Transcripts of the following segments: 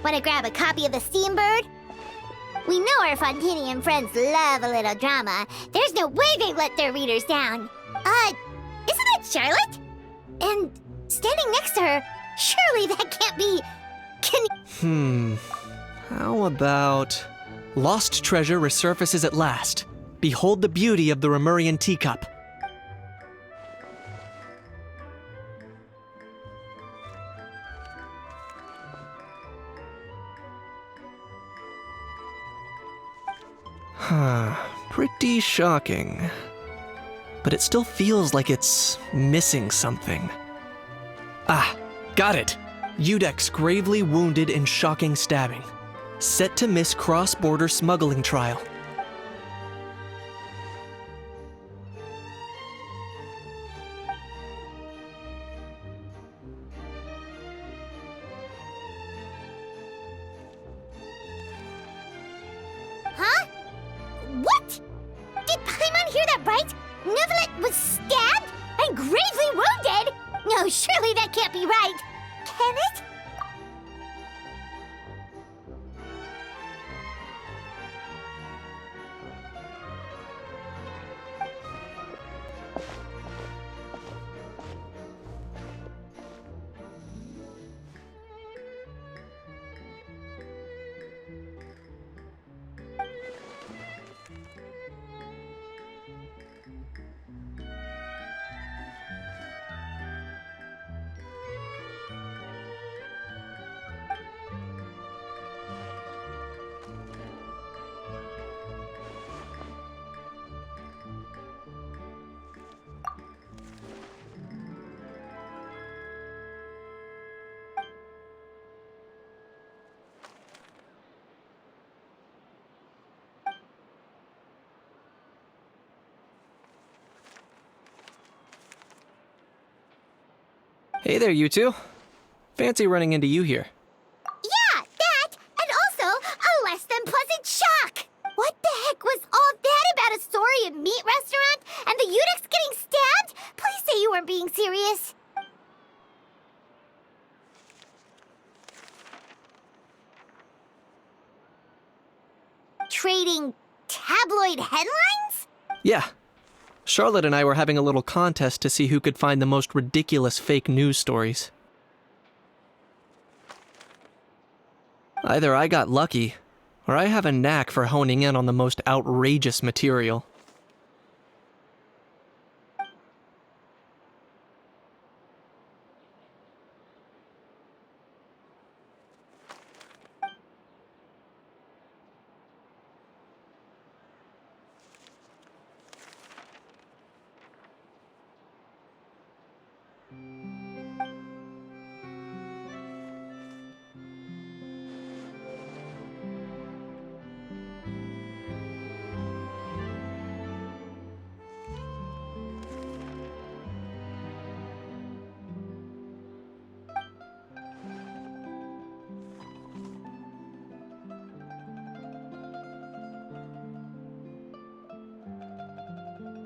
Wanna grab a copy of the Steambird? We know our Fontanian friends love a little drama. There's no way they'd let their readers down. Isn't that Charlotte? And standing next to her, surely that can't be... How about... Lost treasure resurfaces at last. Behold the beauty of the Remurian teacup. Pretty shocking. But it still feels like it's missing something. Ah, got it! Udex gravely wounded in shocking stabbing. Set to miss cross-border smuggling trial. Huh? What? Did Paimon hear that right? Neuvillette was stabbed and gravely wounded? No, surely that can't be right. Can it? Hey there, you two. Fancy running into you here. Yeah, that, and also a less than pleasant shock. What the heck was all that about a Saurian meat restaurant and the Udex getting stabbed? Please say you weren't being serious. Trading tabloid headlines? Yeah. Charlotte and I were having a little contest to see who could find the most ridiculous fake news stories. Either I got lucky, or I have a knack for honing in on the most outrageous material.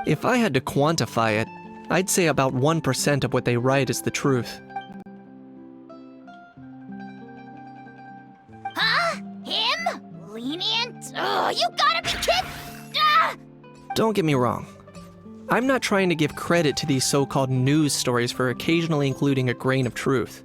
If I had to quantify it, I'd say about 1% of what they write is the truth. Huh? Him? Lenient? Oh, you gotta be kidding! Ah! Don't get me wrong. I'm not trying to give credit to these so-called news stories for occasionally including a grain of truth.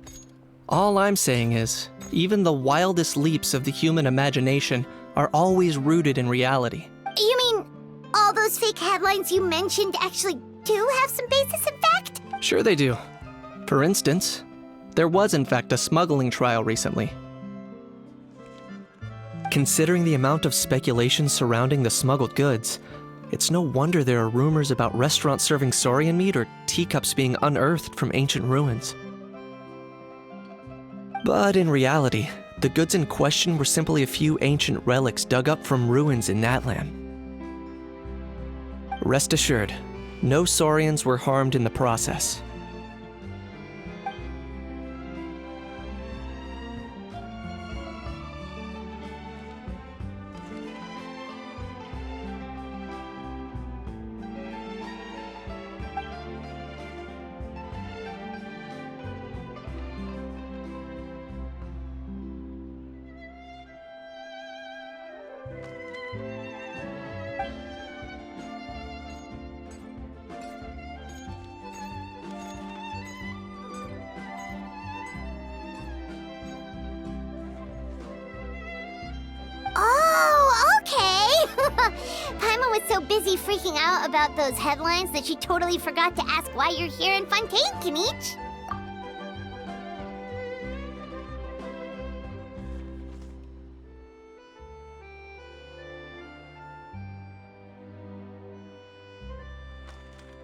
All I'm saying is, even the wildest leaps of the human imagination are always rooted in reality. You mean all those fake headlines you mentioned actually do have some basis in fact? Sure they do. For instance, there was in fact a smuggling trial recently. Considering the amount of speculation surrounding the smuggled goods, it's no wonder there are rumors about restaurants serving saurian meat or teacups being unearthed from ancient ruins. But in reality, the goods in question were simply a few ancient relics dug up from ruins in Natlan. Rest assured, no saurians were harmed in the process. was so busy freaking out about those headlines that she totally forgot to ask why you're here in Fontaine, Kinich.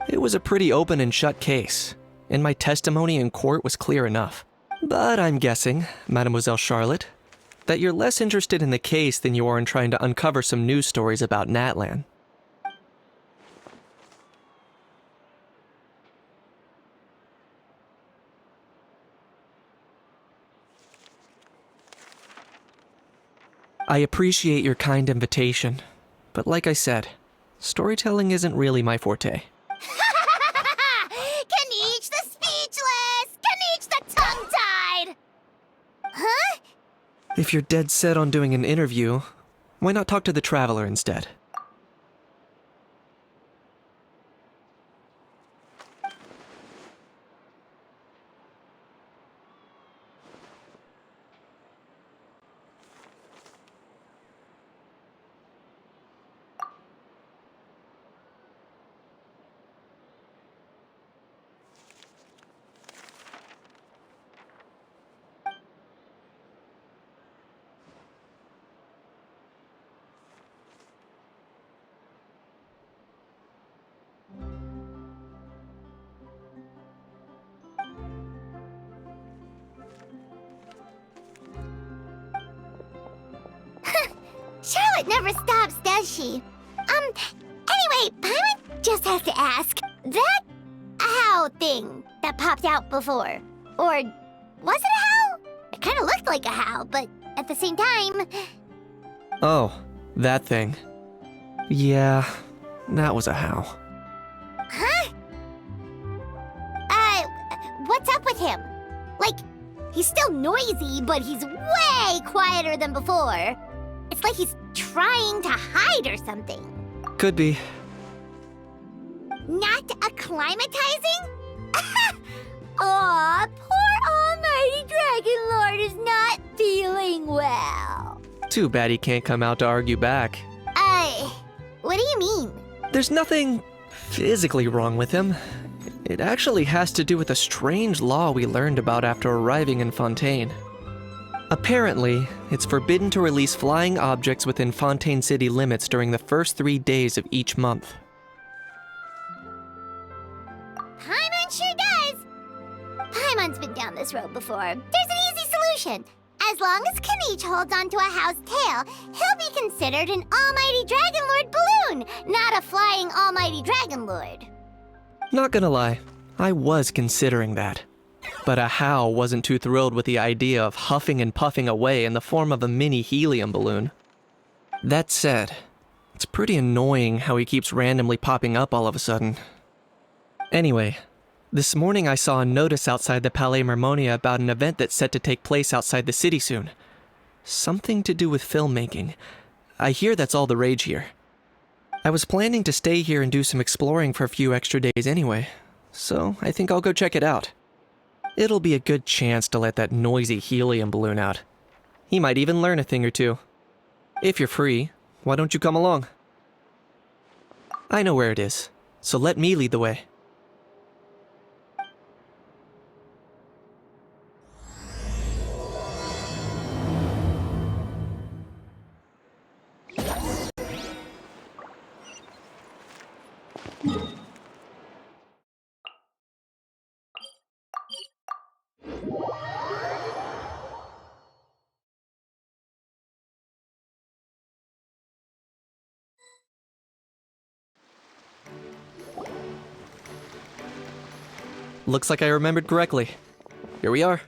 It was a pretty open and shut case, and my testimony in court was clear enough. But I'm guessing, Mademoiselle Charlotte, that you're less interested in the case than you are in trying to uncover some news stories about Natlan. I appreciate your kind invitation, but like I said, storytelling isn't really my forte. Kinich the speechless! Kinich the tongue-tied! Huh? If you're dead set on doing an interview, why not talk to the Traveler instead? Charlotte never stops, does she? Anyway, Paimon just has to ask, that how thing that popped out before, or was it a how? It kind of looked like a how, but at the same time... Oh, that thing. Yeah, that was a how. Huh? What's up with him? Like, he's still noisy, but he's way quieter than before. It's like he's trying to hide or something. Could be. Not acclimatizing? Aw, poor Almighty Dragon Lord is not feeling well. Too bad he can't come out to argue back. What do you mean? There's nothing physically wrong with him. It actually has to do with a strange law we learned about after arriving in Fontaine. Apparently, it's forbidden to release flying objects within Fontaine city limits during the first 3 days of each month. Paimon sure does! Paimon's been down this road before. There's an easy solution. As long as Kinich holds onto a how's tail, he'll be considered an Almighty Dragon Lord balloon, not a flying Almighty Dragon Lord. Not gonna lie, I was considering that. But a how wasn't too thrilled with the idea of huffing and puffing away in the form of a mini helium balloon. That said, it's pretty annoying how he keeps randomly popping up all of a sudden. Anyway, this morning I saw a notice outside the Palais Mermonia about an event that's set to take place outside the city soon. Something to do with filmmaking. I hear that's all the rage here. I was planning to stay here and do some exploring for a few extra days anyway, so I think I'll go check it out. It'll be a good chance to let that noisy helium balloon out. He might even learn a thing or two. If you're free, why don't you come along? I know where it is, so let me lead the way. Looks like I remembered correctly. Here we are.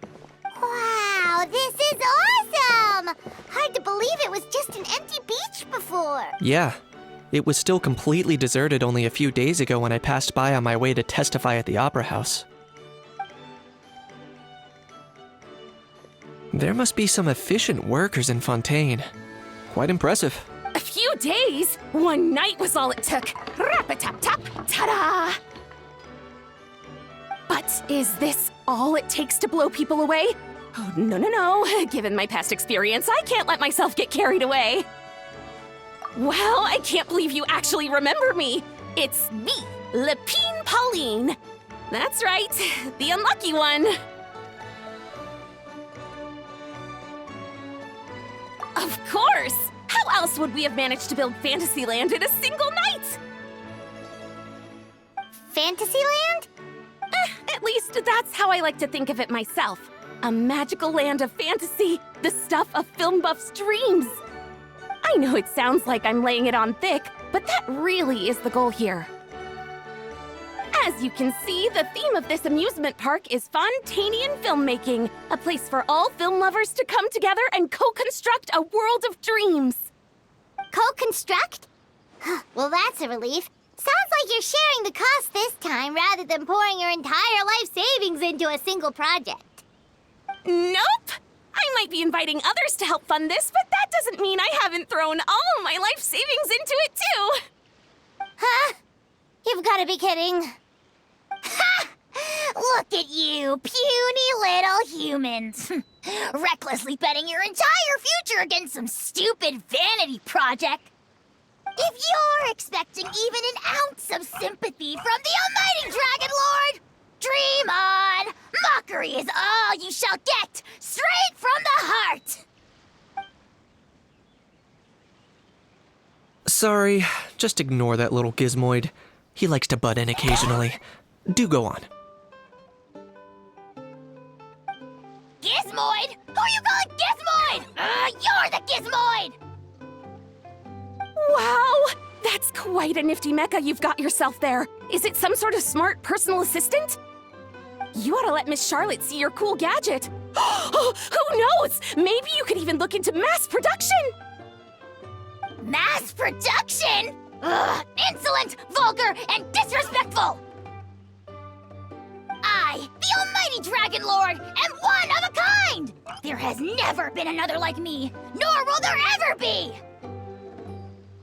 Wow, this is awesome! Hard to believe it was just an empty beach before. Yeah, it was still completely deserted only a few days ago when I passed by on my way to testify at the Opera House. There must be some efficient workers in Fontaine. Quite impressive. A few days? One night was all it took. Rap-a-tap-tap, ta-da! But is this all it takes to blow people away? Oh, no. Given my past experience, I can't let myself get carried away. Well, I can't believe you actually remember me. It's me, Lepine Pauline. That's right, the unlucky one. Of course! How else would we have managed to build Fantasyland in a single night? Fantasyland? At least that's how I like to think of it myself. A magical land of fantasy, the stuff of film buffs' dreams. I know it sounds like I'm laying it on thick, but that really is the goal here. As you can see, the theme of this amusement park is Fontanian filmmaking, a place for all film lovers to come together and co-construct a world of dreams. Co-construct? Well, that's a relief. Sounds like you're sharing the cost this time rather than pouring your entire life savings into a single project. Nope! I might be inviting others to help fund this, but that doesn't mean I haven't thrown all of my life savings into it too! Huh? You've got to be kidding. Ha! Look at you, puny little humans. Recklessly betting your entire future against some stupid vanity project. If you're expecting even an ounce of sympathy from the almighty Dragon Lord, dream on! Mockery is all you shall get, straight from the heart! Sorry, just ignore that little gizmoid. He likes to butt in occasionally. Do go on. Gizmoid? Who you calling Gizmoid? You're the Gizmoid! Wow! That's quite a nifty mecha you've got yourself there. Is it some sort of smart personal assistant? You ought to let Miss Charlotte see your cool gadget. Who knows? Maybe you could even look into mass production! Mass production? Ugh, insolent, vulgar, and disrespectful! I, the almighty Dragon Lord, am one of a kind! There has never been another like me, nor will there ever be!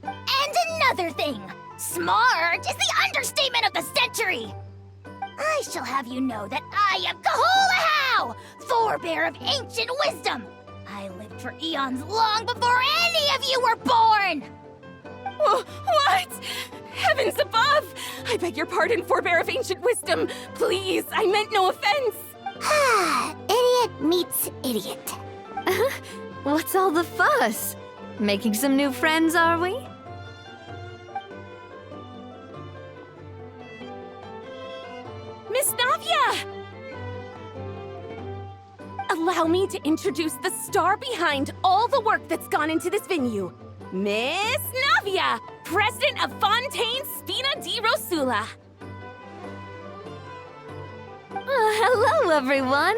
And another thing, smart is the understatement of the century! I shall have you know that I am Kahulahau, forebear of ancient wisdom! I lived for eons long before any of you were born! What? Heavens above! I beg your pardon, forebear of ancient wisdom. Please, I meant no offense. Idiot meets idiot. What's all the fuss? Making some new friends, are we? Miss Navia! Allow me to introduce the star behind all the work that's gone into this venue. Miss Navia, president of Fontaine Spina di Rosula. Hello, everyone.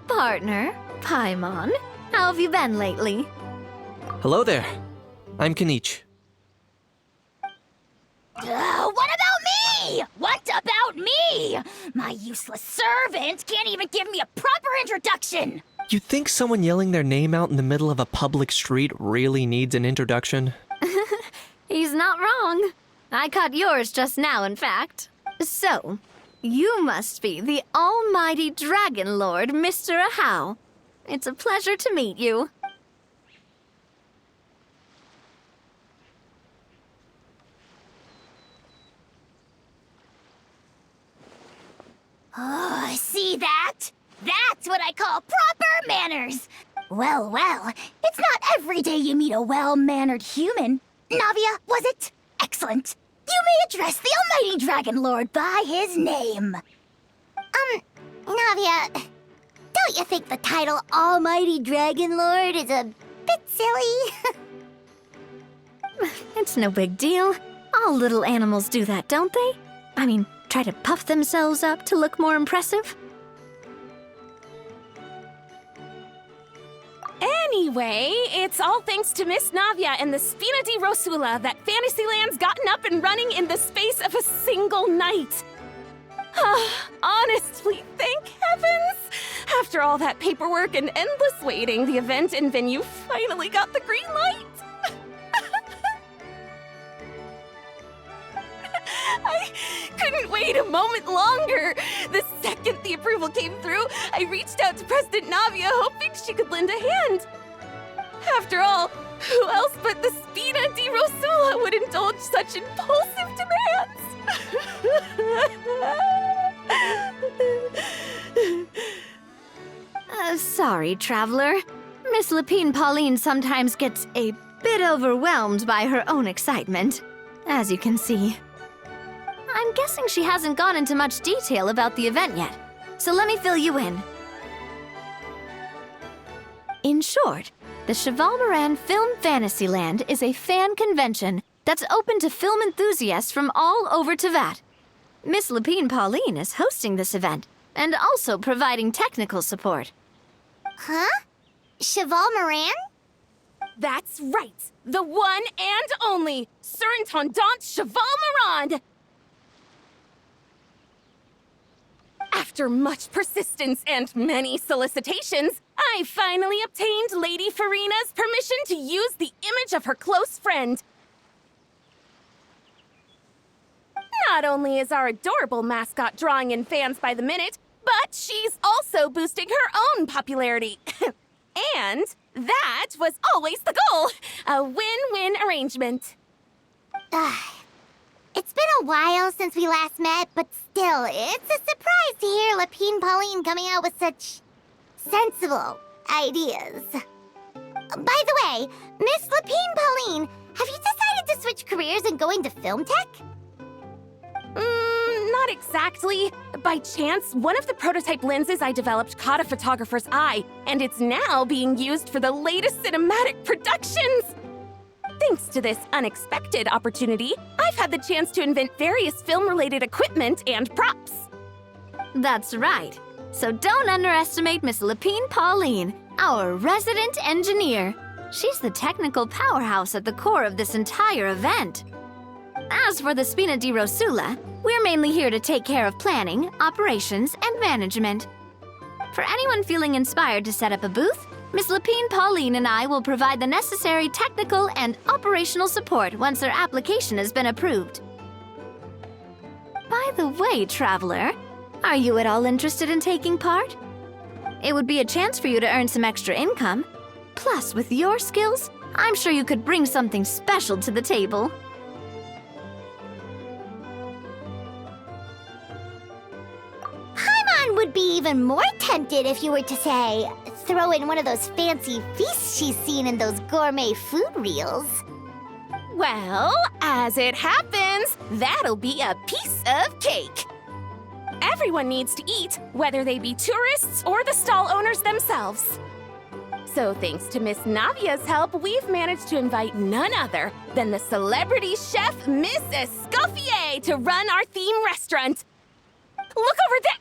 Partner, Paimon, how have you been lately? Hello there. I'm Kanich. What about me? What about me? My useless servant can't even give me a proper introduction. You think someone yelling their name out in the middle of a public street really needs an introduction? He's not wrong. I caught yours just now, in fact. So, you must be the almighty Dragon Lord, Mr. Ahau. It's a pleasure to meet you. Oh, see that? That's what I call proper manners. Well, it's not every day you meet a well-mannered human. Navia, was it? Excellent. You may address the almighty Dragon Lord by his name. Navia, don't you think the title Almighty Dragon Lord is a bit silly? It's no big deal. All little animals do that, don't they? I mean, try to puff themselves up to look more impressive. Anyway, it's all thanks to Miss Navia and the Spina di Rosula that Fantasyland's gotten up and running in the space of a single night. Honestly, thank heavens! After all that paperwork and endless waiting, the event and venue finally got the green light. I couldn't wait a moment longer. The second the approval came through, I reached out to President Navia hoping she could lend a hand. After all, Who else but the Spina di Rosula would indulge such impulsive demands? Sorry, traveler. Miss Lapine Pauline sometimes gets a bit overwhelmed by her own excitement, as you can see. I'm guessing she hasn't gone into much detail about the event yet, so let me fill you in. In short, the Cheval Moran Film Fantasyland is a fan convention that's open to film enthusiasts from all over Teyvat. Miss Lapine Pauline is hosting this event and also providing technical support. Huh? Cheval Moran? That's right! The one and only Surintendant Cheval Moran! After much persistence and many solicitations, I finally obtained Lady Farina's permission to use the image of her close friend. Not only is our adorable mascot drawing in fans by the minute, but she's also boosting her own popularity. And that was always the goal, a win-win arrangement. It's been a while since we last met, but still, it's a surprise to hear Lapine Pauline coming out with such sensible ideas. By the way, Miss Lapine Pauline, have you decided to switch careers and go into film tech? Not exactly. By chance, one of the prototype lenses I developed caught a photographer's eye, and it's now being used for the latest cinematic productions. Thanks to this unexpected opportunity, I've had the chance to invent various film-related equipment and props. That's right. So don't underestimate Miss Lapine Pauline, our resident engineer. She's the technical powerhouse at the core of this entire event. As for the Spina di Rosula, we're mainly here to take care of planning, operations, and management. For anyone feeling inspired to set up a booth, Miss Lapine Pauline and I will provide the necessary technical and operational support once their application has been approved. By the way, traveler, are you at all interested in taking part? It would be a chance for you to earn some extra income. Plus, with your skills, I'm sure you could bring something special to the table. Paimon would be even more tempted if you were to, say, throw in one of those fancy feasts she's seen in those gourmet food reels. Well, as it happens, that'll be a piece of cake. Everyone needs to eat, whether they be tourists or the stall owners themselves. So thanks to Miss Navia's help, we've managed to invite none other than the celebrity chef, Miss Escoffier, to run our theme restaurant. Look over there!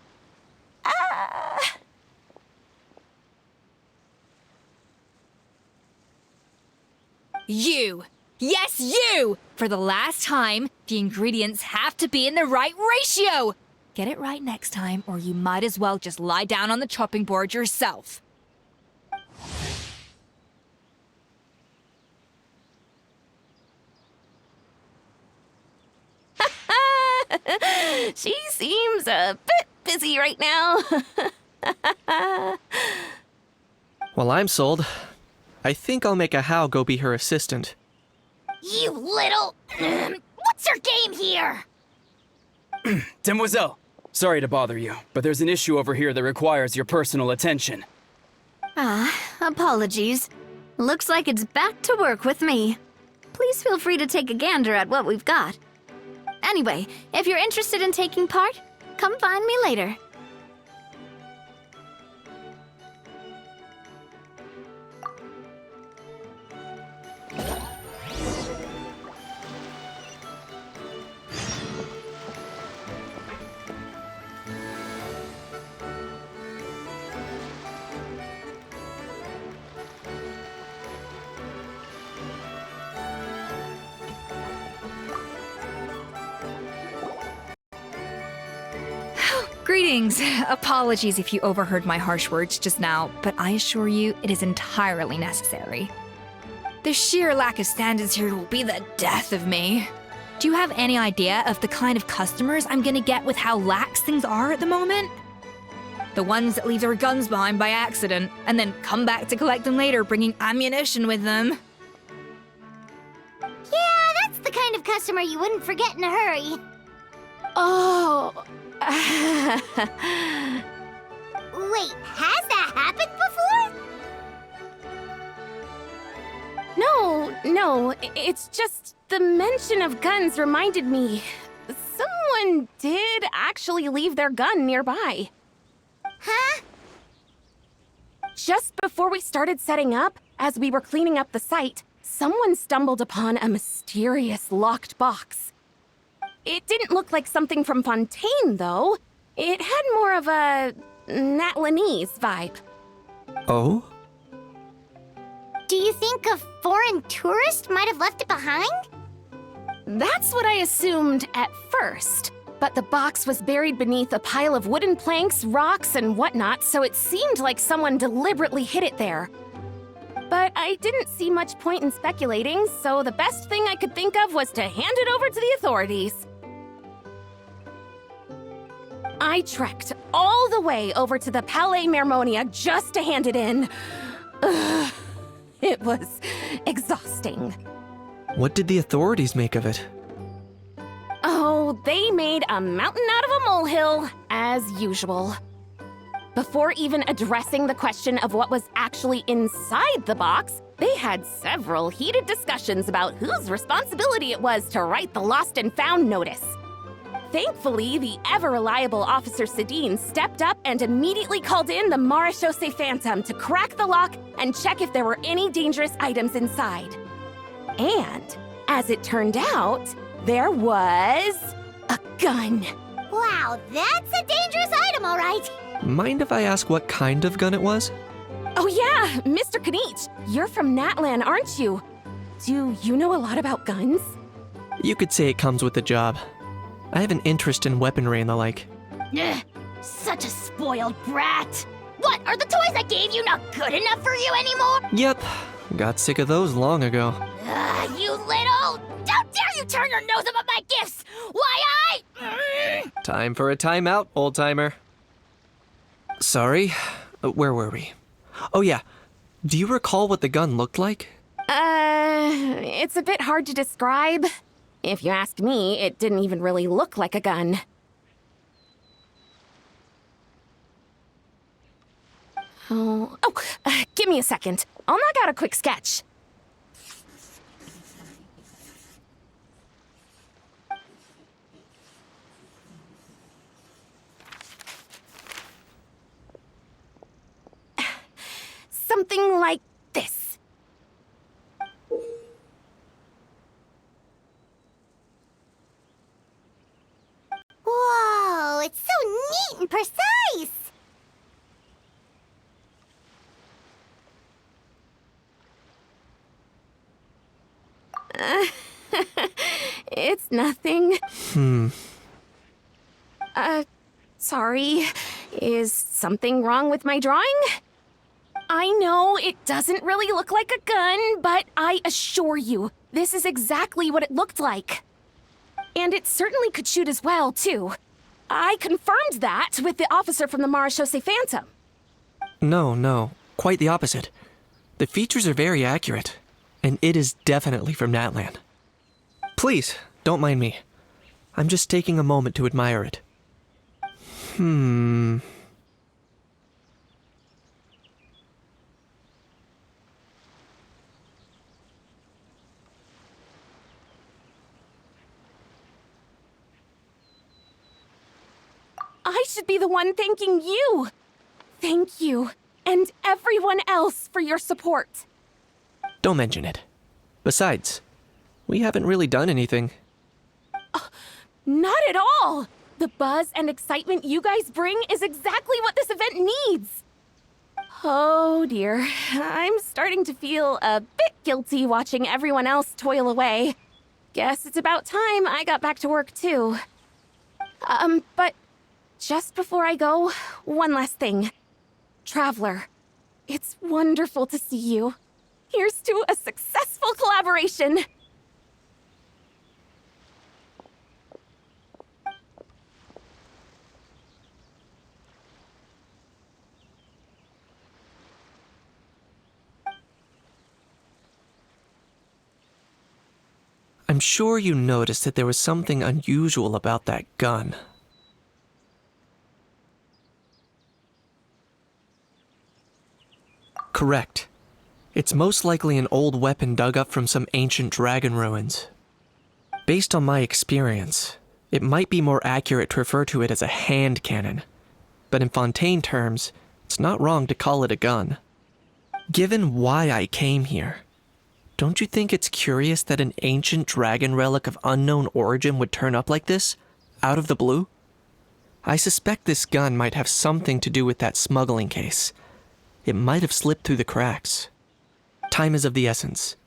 You! Yes, you! For the last time, the ingredients have to be in the right ratio! Get it right next time, or you might as well just lie down on the chopping board yourself. She seems a bit busy right now. Well, I'm sold. I think I'll make a How go be her assistant. You little... What's your game here? Demoiselle, sorry to bother you, but there's an issue over here that requires your personal attention. Apologies. Looks like it's back to work with me. Please feel free to take a gander at what we've got. Anyway, if you're interested in taking part, come find me later. Greetings. Apologies if you overheard my harsh words just now, but I assure you it is entirely necessary. The sheer lack of standards here will be the death of me. Do you have any idea of the kind of customers I'm gonna get with how lax things are at the moment? The ones that leave their guns behind by accident, and then come back to collect them later bringing ammunition with them. the kind of customer you wouldn't forget in a hurry. Oh. Wait, has that happened before? No, it's just the mention of guns reminded me. Someone did actually leave their gun nearby. Huh? Just before we started setting up, as we were cleaning up the site, someone stumbled upon a mysterious locked box. It didn't look like something from Fontaine, though. It had more of a Natlanese vibe. Oh? Do you think a foreign tourist might have left it behind? That's what I assumed at first. But the box was buried beneath a pile of wooden planks, rocks, and whatnot, so it seemed like someone deliberately hid it there. But I didn't see much point in speculating, so the best thing I could think of was to hand it over to the authorities. I trekked all the way over to the Palais Mermonia just to hand it in. Ugh, it was exhausting. What did the authorities make of it? Oh, they made a mountain out of a molehill, as usual. Before even addressing the question of what was actually inside the box, they had several heated discussions about whose responsibility it was to write the lost and found notice. Thankfully, the ever-reliable Officer Sedine stepped up and immediately called in the Marechaussee Phantom to crack the lock and check if there were any dangerous items inside. And, as it turned out, there was a gun. Wow, that's a dangerous item, all right. Mind if I ask what kind of gun it was? Oh yeah, Mr. Kanich, you're from Natlan, aren't you? Do you know a lot about guns? You could say it comes with the job. I have an interest in weaponry and the like. Ugh, such a spoiled brat. What, are the toys I gave you not good enough for you anymore? Yep, got sick of those long ago. You little... Don't dare you turn your nose up at my gifts! Why, Time for a timeout, old-timer. Sorry, where were we? Oh yeah, do you recall what the gun looked like? It's a bit hard to describe. If you ask me, it didn't even really look like a gun. Give me a second. I'll knock out a quick sketch. Something like this. Whoa, it's so neat and precise! It's nothing. Sorry. Is something wrong with my drawing? I know it doesn't really look like a gun, but I assure you, this is exactly what it looked like. And it certainly could shoot as well, too. I confirmed that with the officer from the Marechaussee Phantom. No, quite the opposite. The features are very accurate, and it is definitely from Natlan. Please, don't mind me. I'm just taking a moment to admire it. I should be the one thanking you. Thank you, and everyone else for your support. Don't mention it. Besides, we haven't really done anything. Not at all! The buzz and excitement you guys bring is exactly what this event needs. Oh dear, I'm starting to feel a bit guilty watching everyone else toil away. Guess it's about time I got back to work too. But just before I go, one last thing. Traveler, it's wonderful to see you. Here's to a successful collaboration. I'm sure you noticed that there was something unusual about that gun. Correct. It's most likely an old weapon dug up from some ancient dragon ruins. Based on my experience, it might be more accurate to refer to it as a hand cannon, but in Fontaine terms, it's not wrong to call it a gun. Given why I came here, don't you think it's curious that an ancient dragon relic of unknown origin would turn up like this, out of the blue? I suspect this gun might have something to do with that smuggling case. It might have slipped through the cracks. Time is of the essence,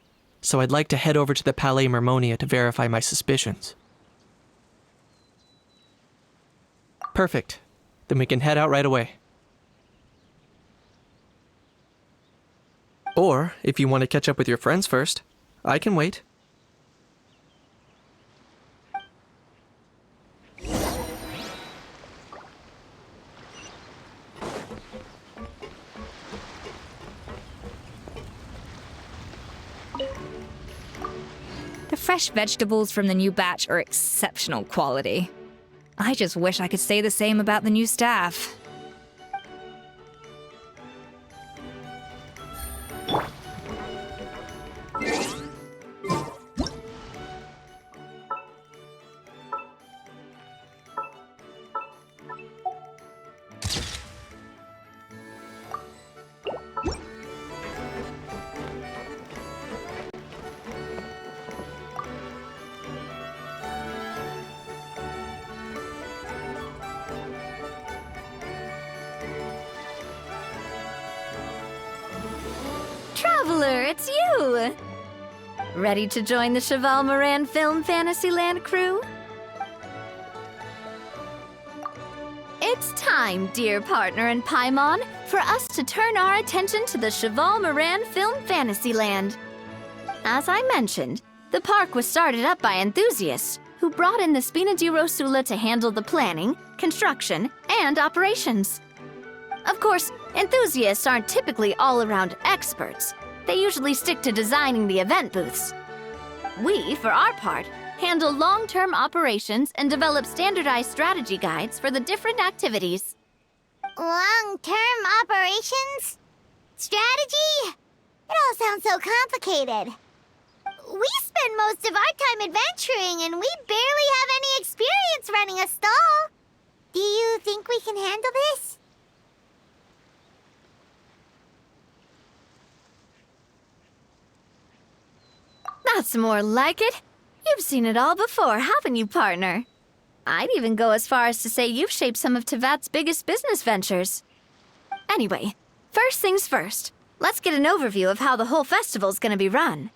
so I'd like to head over to the Palais Mermonia to verify my suspicions. Perfect. Then we can head out right away. Or, if you want to catch up with your friends first, I can wait. The fresh vegetables from the new batch are exceptional quality. I just wish I could say the same about the new staff. Traveler, it's you! Ready to join the Cheval Moran Film Fantasyland crew? It's time, dear partner in Paimon, for us to turn our attention to the Cheval Moran Film Fantasyland. As I mentioned, the park was started up by enthusiasts who brought in the Spina di Rosula to handle the planning, construction, and operations. Of course, enthusiasts aren't typically all-around experts. They usually stick to designing the event booths. We, for our part, handle long-term operations and develop standardized strategy guides for the different activities. Long-term operations? Strategy? It all sounds so complicated. We spend most of our time adventuring, and we barely have any experience running a stall. Do you think we can handle this? That's more like it. You've seen it all before, haven't you, partner? I'd even go as far as to say you've shaped some of Tevat's biggest business ventures. Anyway, first things first. Let's get an overview of how the whole festival's gonna be run.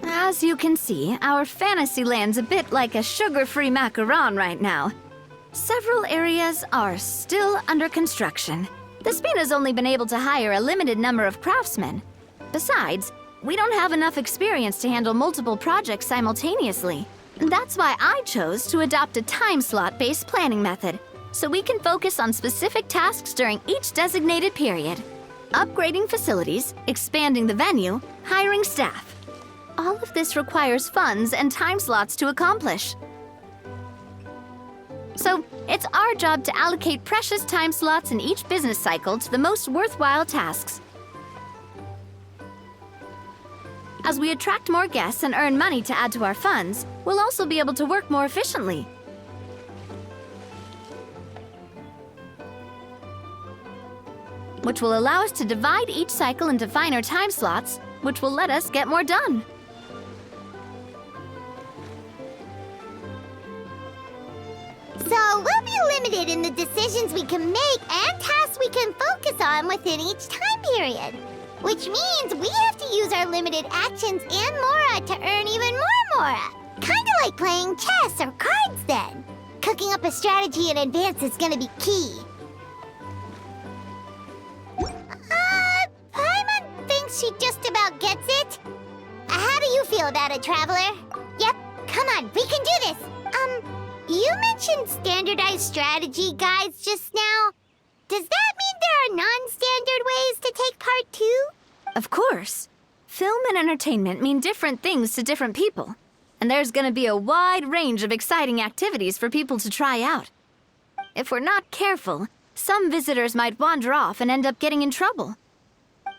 As you can see, our Fantasyland's a bit like a sugar-free macaron right now. Several areas are still under construction. The Spina's only been able to hire a limited number of craftsmen. Besides, we don't have enough experience to handle multiple projects simultaneously. That's why I chose to adopt a time slot-based planning method, so we can focus on specific tasks during each designated period. Upgrading facilities, expanding the venue, hiring staff. All of this requires funds and time slots to accomplish. So, it's our job to allocate precious time slots in each business cycle to the most worthwhile tasks. As we attract more guests and earn money to add to our funds, we'll also be able to work more efficiently. Which will allow us to divide each cycle into finer time slots, which will let us get more done. So we'll be limited in the decisions we can make and tasks we can focus on within each time period. Which means we have to use our limited actions and Mora to earn even more Mora. Kinda like playing chess or cards then. Cooking up a strategy in advance is gonna be key. Paimon thinks she just about gets it. How do you feel about it, Traveler? Yep, come on, we can do this. You mentioned standardized strategy guides just now. Does that mean there are non-standard ways to take part too? Of course. Film and entertainment mean different things to different people. And there's gonna be a wide range of exciting activities for people to try out. If we're not careful, some visitors might wander off and end up getting in trouble.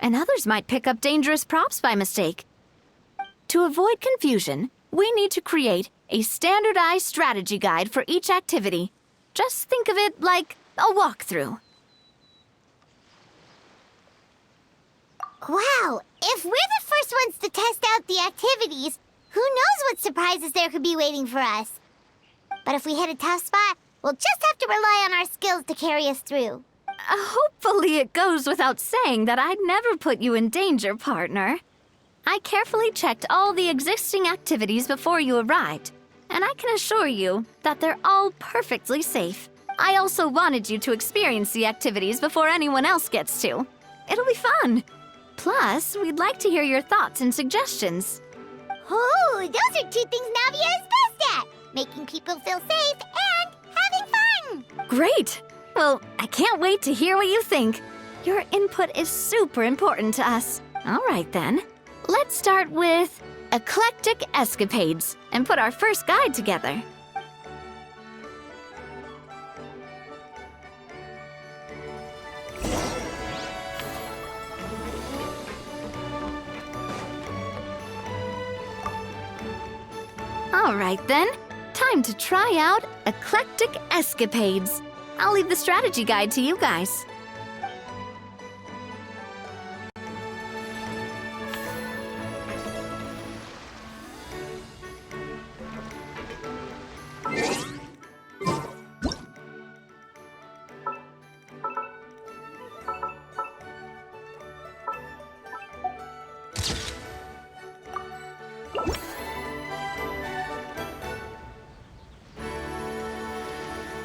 And others might pick up dangerous props by mistake. To avoid confusion, we need to create a standardized strategy guide for each activity. Just think of it like a walkthrough. Wow, if we're the first ones to test out the activities, who knows what surprises there could be waiting for us? But if we hit a tough spot, we'll just have to rely on our skills to carry us through. Hopefully it goes without saying that I'd never put you in danger, partner. I carefully checked all the existing activities before you arrived, and I can assure you that they're all perfectly safe. I also wanted you to experience the activities before anyone else gets to. It'll be fun. Plus, we'd like to hear your thoughts and suggestions. Oh, those are two things Navia is best at! Making people feel safe and having fun! Great! Well, I can't wait to hear what you think. Your input is super important to us. All right, then. Let's start with Eclectic Escapades and put our first guide together. All right, then. Time to try out Eclectic Escapades. I'll leave the strategy guide to you guys.